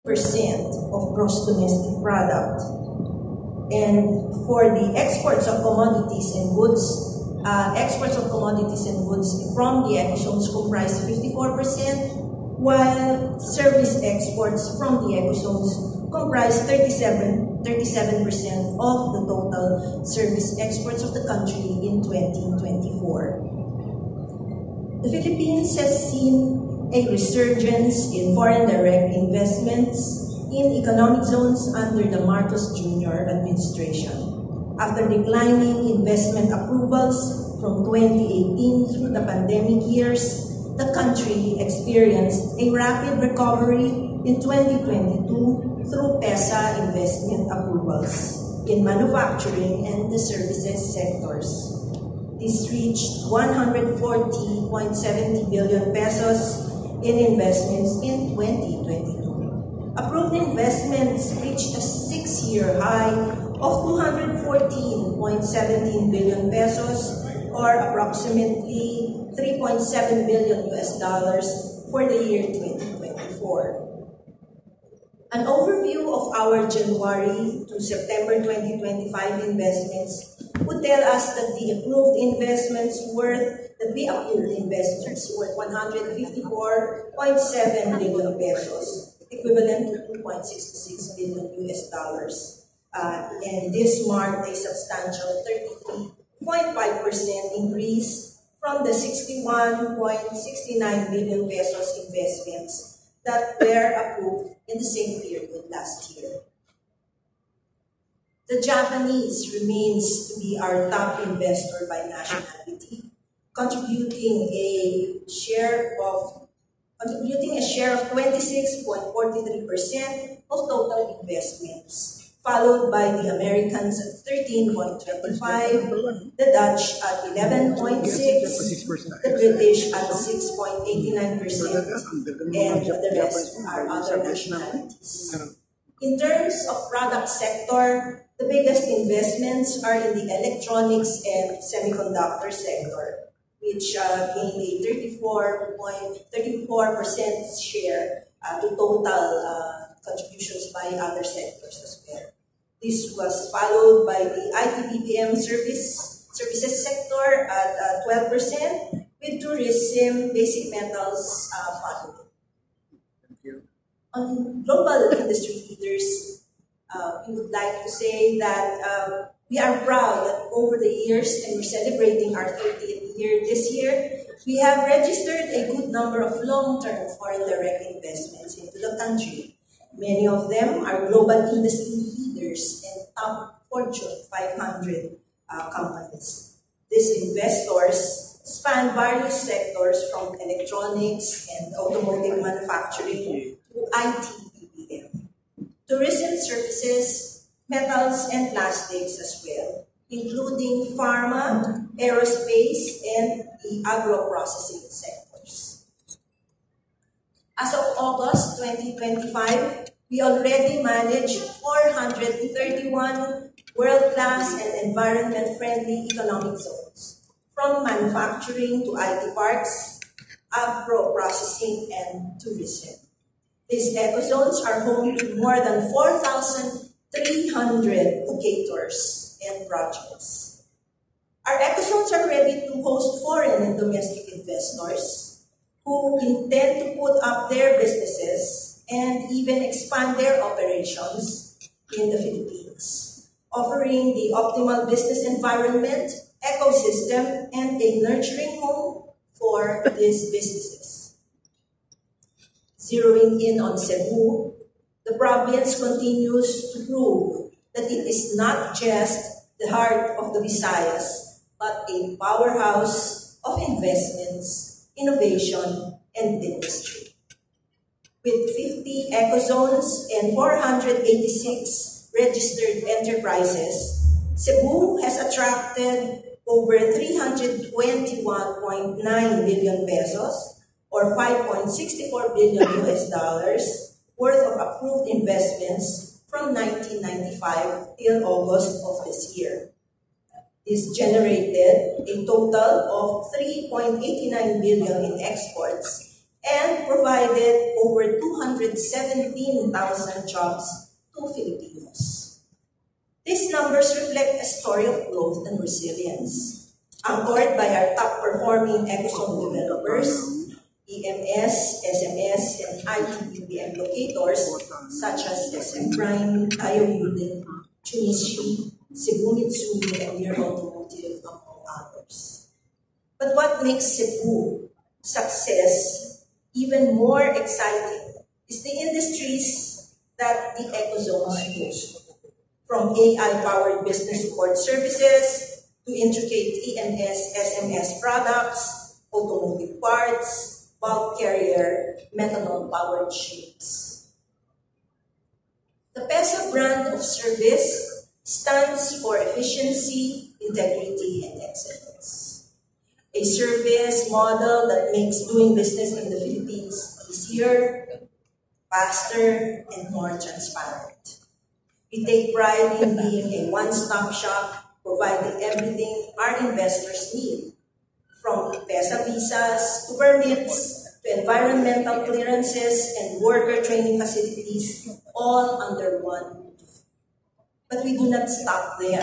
of gross domestic product. And for the exports of commodities and goods from the ecozones comprise 54%, while service exports from the ecozones comprise 37% of the total service exports of the country in 2024. The Philippines has seen a resurgence in foreign direct investments in economic zones under the Marcos Jr. administration. After declining investment approvals from 2018 through the pandemic years, the country experienced a rapid recovery in 2022 through PESA investment approvals in manufacturing and the services sectors. This reached 140.70 billion pesos in investments in 2022. Approved investments reached a 6-year high of 214.17 billion pesos, or approximately $3.7 billion for the year 2024. An overview of our January to September 2025 investments would tell us that the approved investments worth 154.7 billion pesos, equivalent to $2.66 billion. And this marked a substantial 33.5% increase from the 61.69 billion pesos investments that were approved in the same period last year. The Japanese remains to be our top investor by nationality, contributing a share of 26.43% of total investments, followed by the Americans at 13.25%, the Dutch at 11.6%, the British at 6.89%, and the rest are other nationalities. In terms of product sector, the biggest investments are in the electronics and semiconductor sector, which gained a 34% share to total contributions by other sectors as well. This was followed by the IT/BPM services sector at 12%, with tourism, basic metals following. On global industry leaders, we would like to say that we are proud that over the years, and we're celebrating our 30th year this year, we have registered a good number of long-term foreign direct investments into the country. Many of them are global industry leaders and top Fortune 500 companies. These investors span various sectors from electronics and automotive manufacturing to IT/BPM, tourism services, metals and plastics as well, including pharma, aerospace, and the agro-processing sectors. As of August 2025, we already manage 431 world-class and environment-friendly economic zones, from manufacturing to IT parks, agro-processing, and tourism. These ecozones are home to more than 4,300 locators and projects. Our ecozones are ready to host foreign and domestic investors who intend to put up their businesses and even expand their operations in the Philippines, offering the optimal business environment, ecosystem, and a nurturing home for these businesses. Zeroing in on Cebu, the province continues to prove that it is not just the heart of the Visayas, but a powerhouse of investments, innovation, and industry. With 50 ecozones and 486 registered enterprises, Cebu has attracted over 321.9 billion pesos, or $5.64 billion worth of approved investments from 1995 till August of this year. This generated a total of 3.89 billion in exports and provided over 217,000 jobs to Filipinos. These numbers reflect a story of growth and resilience, anchored by our top-performing ecosystem developers, EMS, SMS, and IT-BPM locators such as SM Prime, Tayo Yuden, Chunichi, Cebu Mitsumi, and Near Automotive, among others. But what makes Cebu success even more exciting is the industries that the ecozones host, from AI-powered business support services to intricate EMS, SMS products, automotive parts, bulk carrier, methanol-powered ships. The PESA brand of service stands for efficiency, integrity, and excellence. A service model that makes doing business in the Philippines easier, faster, and more transparent. We take pride in being a one-stop shop, providing everything our investors need, from PESA visas to permits to environmental clearances and worker training facilities, all under one roof. But we do not stop there.